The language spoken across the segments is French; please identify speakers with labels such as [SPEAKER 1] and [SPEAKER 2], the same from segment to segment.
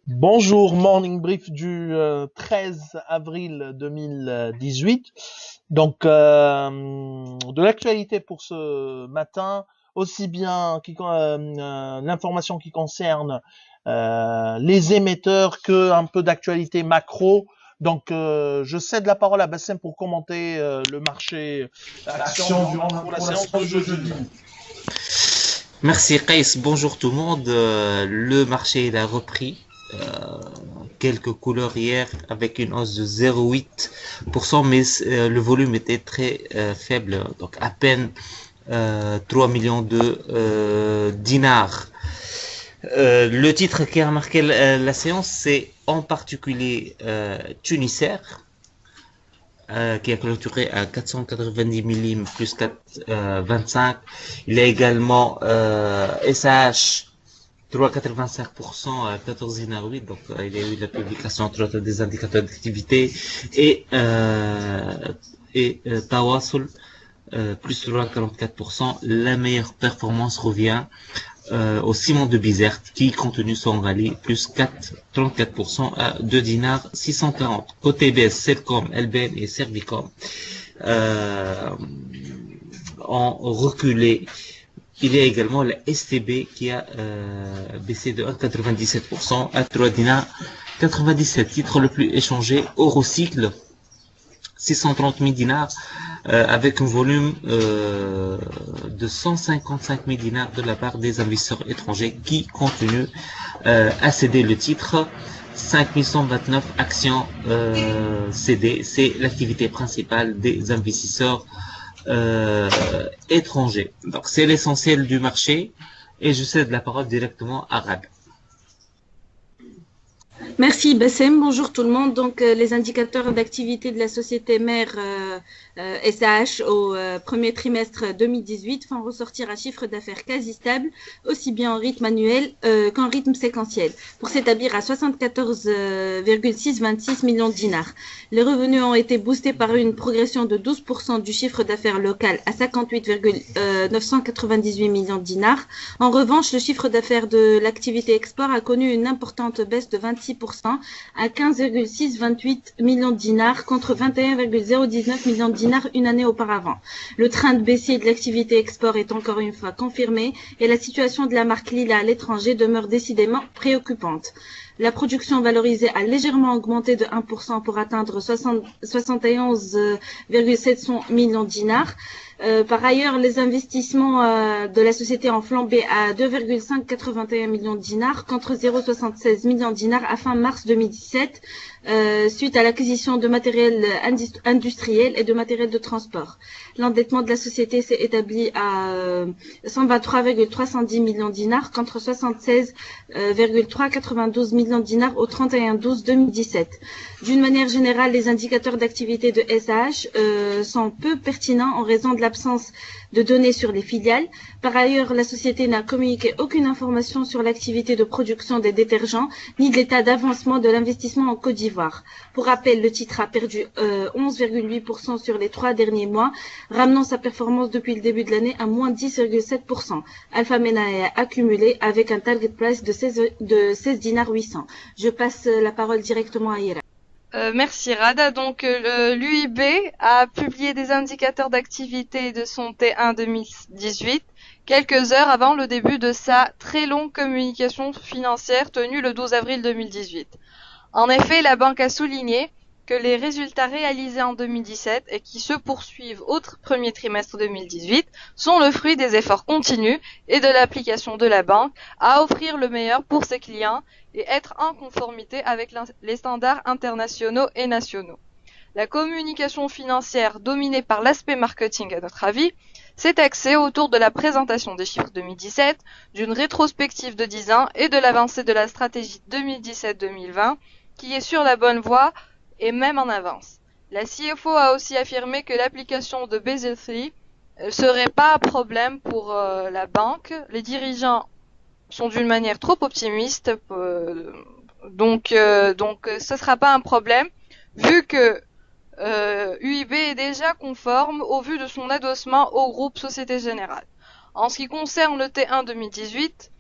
[SPEAKER 1] Bonjour, morning brief du 13 avril 2018. Donc, de l'actualité pour ce matin, aussi bien l'information qui concerne les émetteurs que un peu d'actualité macro. Donc, je cède la parole à Bassem pour commenter le marché action pour la séance de jeudi.
[SPEAKER 2] Merci Qaïs, bonjour tout le monde. Le marché il a repris quelques couleurs hier avec une hausse de 0,8%, mais le volume était très faible, donc à peine 3 millions de dinars. Le titre qui a marqué la séance, c'est en particulier Tunisair, qui a clôturé à 490 millim plus 4,25. Il y a également SH 3,85% à 14,8. Donc il y a eu la publication entre autres des indicateurs d'activité et Tawassul plus 3,44%. La meilleure performance revient au ciment de Bizerte qui, compte tenu son rallye, plus 4,34% à 2 dinars 640. Côté BS, Celcom, LBN et Servicom ont reculé. Il y a également la STB qui a baissé de 1,97% à 3 dinars 97. Titre le plus échangé, Eurocycle, 630 000 dinars, avec un volume de 155 000 dinars de la part des investisseurs étrangers qui continuent à céder le titre. 5129 actions cédées, c'est l'activité principale des investisseurs étrangers. Donc c'est l'essentiel du marché et je cède la parole directement à Rad.
[SPEAKER 3] Merci Bassem, bonjour tout le monde. Donc les indicateurs d'activité de la société mère SAH au premier trimestre 2018 font ressortir un chiffre d'affaires quasi stable, aussi bien en rythme annuel qu'en rythme séquentiel, pour s'établir à 74,626 millions de dinars. Les revenus ont été boostés par une progression de 12% du chiffre d'affaires local à 58,998 millions de dinars. En revanche, le chiffre d'affaires de l'activité export a connu une importante baisse de 26% à 15,628 millions de dinars contre 21,019 millions de dinars une année auparavant. Le train de baissier de l'activité export est encore une fois confirmé et la situation de la marque Lila à l'étranger demeure décidément préoccupante. La production valorisée a légèrement augmenté de 1% pour atteindre 71,700 millions de dinars. Par ailleurs, les investissements de la société ont flambé à 2,581 millions de dinars contre 0,76 millions de dinars à fin mars 2017 suite à l'acquisition de matériel industriel et de matériel de transport. L'endettement de la société s'est établi à 123,310 millions de dinars contre 76,392 millions de dinars au 31/12/2017. D'une manière générale, les indicateurs d'activité de SAH sont peu pertinents en raison de l'absence de données sur les filiales. Par ailleurs, la société n'a communiqué aucune information sur l'activité de production des détergents, ni de l'état d'avancement de l'investissement en Côte d'Ivoire. Pour rappel, le titre a perdu 11,8% sur les 3 derniers mois, ramenant sa performance depuis le début de l'année à moins 10,7%. Alpha Mena est accumulé avec un target price de 16 dinars 800. Je passe la parole directement à Ira.
[SPEAKER 4] Merci Rada. Donc l'UIB a publié des indicateurs d'activité de son T1 2018 quelques heures avant le début de sa très longue communication financière tenue le 12 avril 2018. En effet, la banque a souligné que les résultats réalisés en 2017 et qui se poursuivent au premier trimestre 2018 sont le fruit des efforts continus et de l'application de la banque à offrir le meilleur pour ses clients et être en conformité avec les standards internationaux et nationaux. La communication financière dominée par l'aspect marketing, à notre avis, s'est axée autour de la présentation des chiffres 2017, d'une rétrospective de 10 ans et de l'avancée de la stratégie 2017-2020 qui est sur la bonne voie et même en avance. La CFO a aussi affirmé que l'application de Basel III serait pas un problème pour la banque. Les dirigeants sont d'une manière trop optimiste, donc ce sera pas un problème vu que UIB est déjà conforme au vu de son adossement au groupe Société Générale. En ce qui concerne le T1 2018,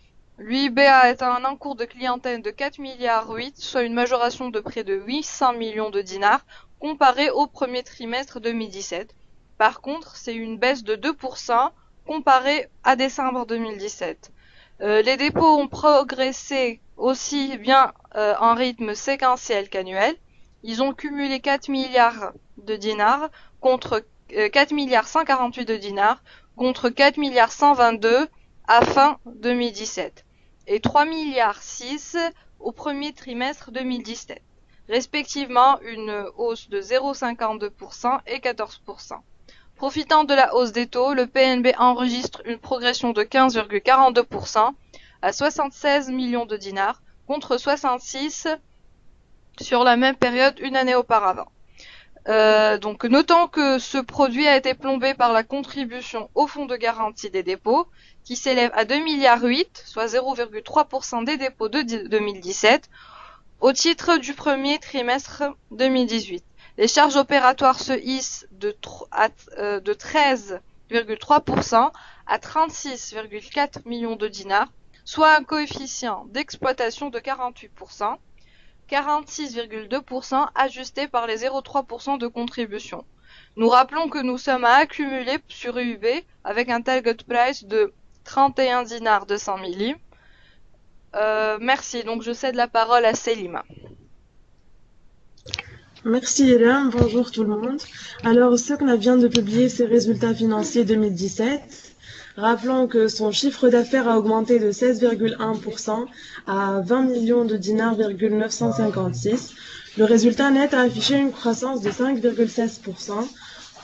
[SPEAKER 4] L'UIB a atteint un encours de clientèle de 4,8 milliards, soit une majoration de près de 800 millions de dinars comparé au premier trimestre 2017. Par contre, c'est une baisse de 2% comparé à décembre 2017. Les dépôts ont progressé aussi bien en rythme séquentiel qu'annuel. Ils ont cumulé 4 milliards de dinars contre 4 milliards 148 de dinars contre 4 milliards 122 à fin 2017 et 3 milliards 6 au premier trimestre 2017, respectivement une hausse de 0,52% et 14%. Profitant de la hausse des taux, le PNB enregistre une progression de 15,42% à 76 millions de dinars contre 66 sur la même période une année auparavant. Donc notons que ce produit a été plombé par la contribution au fonds de garantie des dépôts qui s'élève à 2,8 milliards, soit 0,3% des dépôts de 2017 au titre du premier trimestre 2018. Les charges opératoires se hissent de 13,3% à 36,4 millions de dinars, soit un coefficient d'exploitation de 48%. 46,2% ajusté par les 0,3% de contribution. Nous rappelons que nous sommes à accumuler sur UIB avec un target price de 31 dinars 200 milli. Merci, donc je cède la parole à Selima.
[SPEAKER 5] Merci Hélène, bonjour tout le monde. Alors, Socna vient de publier ses résultats financiers 2017. Rappelons que son chiffre d'affaires a augmenté de 16,1% à 20 millions de dinars, 956. Le résultat net a affiché une croissance de 5,16%,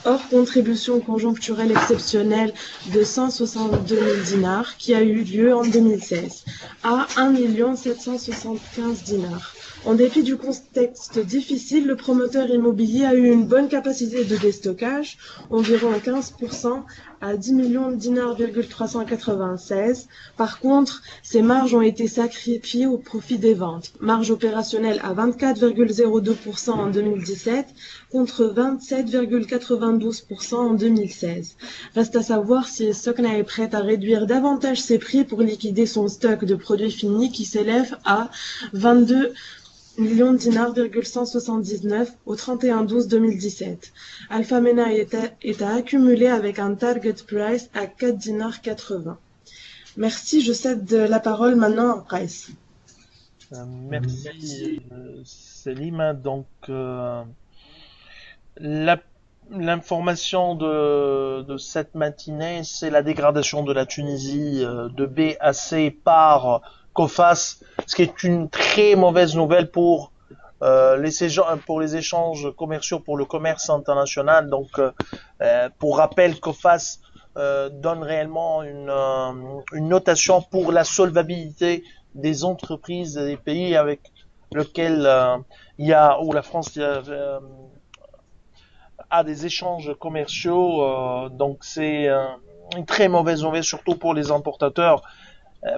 [SPEAKER 5] hors contribution conjoncturelle exceptionnelle de 162 000 dinars qui a eu lieu en 2016 à 1 775 dinars. En dépit du contexte difficile, le promoteur immobilier a eu une bonne capacité de déstockage, environ 15% à 10 millions de dinars, 396. Par contre, ces marges ont été sacrifiées au profit des ventes. Marge opérationnelle à 24,02% en 2017 contre 27,92% en 2016. Reste à savoir si Socna est prête à réduire davantage ses prix pour liquider son stock de produits finis qui s'élève à 22 millions de dinars, 179 au 31/12/2017. Alpha Mena est à accumuler avec un target price à 4 dinars 80. Merci, je cède la parole maintenant à Qais.
[SPEAKER 1] Merci Selima. Donc l'information de cette matinée, c'est la dégradation de la Tunisie de B à C par COFAS, ce qui est une très mauvaise nouvelle pour les échanges commerciaux, pour le commerce international. Donc, pour rappel, COFAS donne réellement une notation pour la solvabilité des entreprises et des pays avec lesquels où la France a des échanges commerciaux. Donc, c'est une très mauvaise nouvelle, surtout pour les importateurs.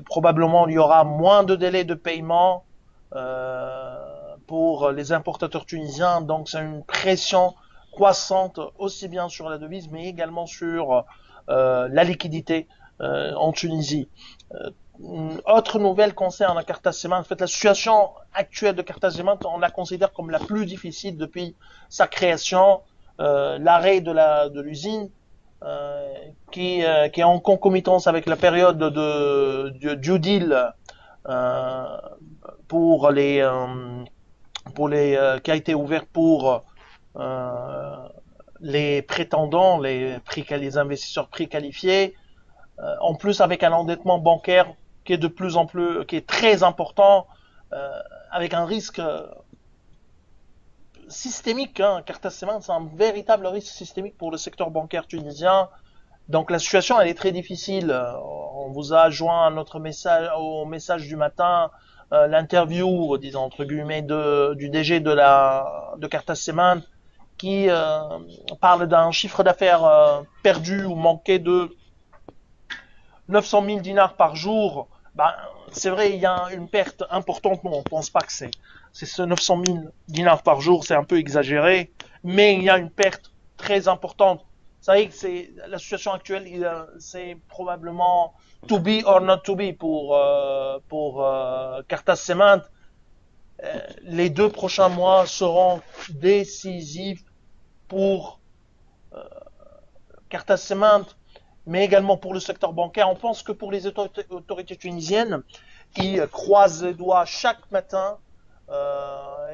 [SPEAKER 1] Probablement il y aura moins de délais de paiement pour les importateurs tunisiens, donc c'est une pression croissante aussi bien sur la devise mais également sur la liquidité en Tunisie. Autre nouvelle concerne Carta Cement. En fait, la situation actuelle de Carta Cement, on la considère comme la plus difficile depuis sa création, l'arrêt de l'usine. Qui est en concomitance avec la période de due deal qui a été ouvert pour les prétendants, les investisseurs préqualifiés, en plus avec un endettement bancaire qui est très important, avec un risque systémique. Carta Cement, c'est un véritable risque systémique pour le secteur bancaire tunisien. Donc la situation elle est très difficile. On vous a joint à notre au message du matin l'interview, disons entre guillemets, du DG de Carta Cement qui parle d'un chiffre d'affaires perdu ou manqué de 900 000 dinars par jour. C'est vrai, il y a une perte importante, mais on pense pas que c'est ce 900 000 dinars par jour, c'est un peu exagéré, mais il y a une perte très importante Ça y est, c'est la situation actuelle, c'est probablement to be or not to be pour Cartas Cement. Les 2 prochains mois seront décisifs pour Cartas Cement, mais également pour le secteur bancaire. On pense que pour les autorités tunisiennes, ils croisent les doigts chaque matin,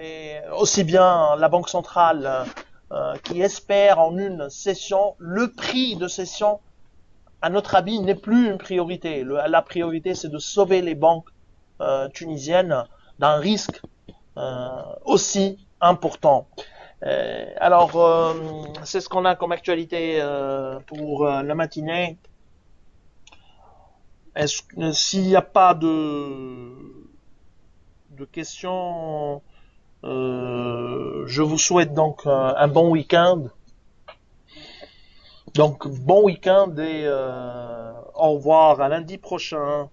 [SPEAKER 1] et aussi bien la Banque centrale qui espère en une session. Le prix de session, à notre avis, n'est plus une priorité. La priorité, c'est de sauver les banques tunisiennes d'un risque aussi important. Alors, c'est ce qu'on a comme actualité pour la matinée. S'il n'y a pas de questions, je vous souhaite donc un bon week-end. Donc, bon week-end et au revoir à lundi prochain.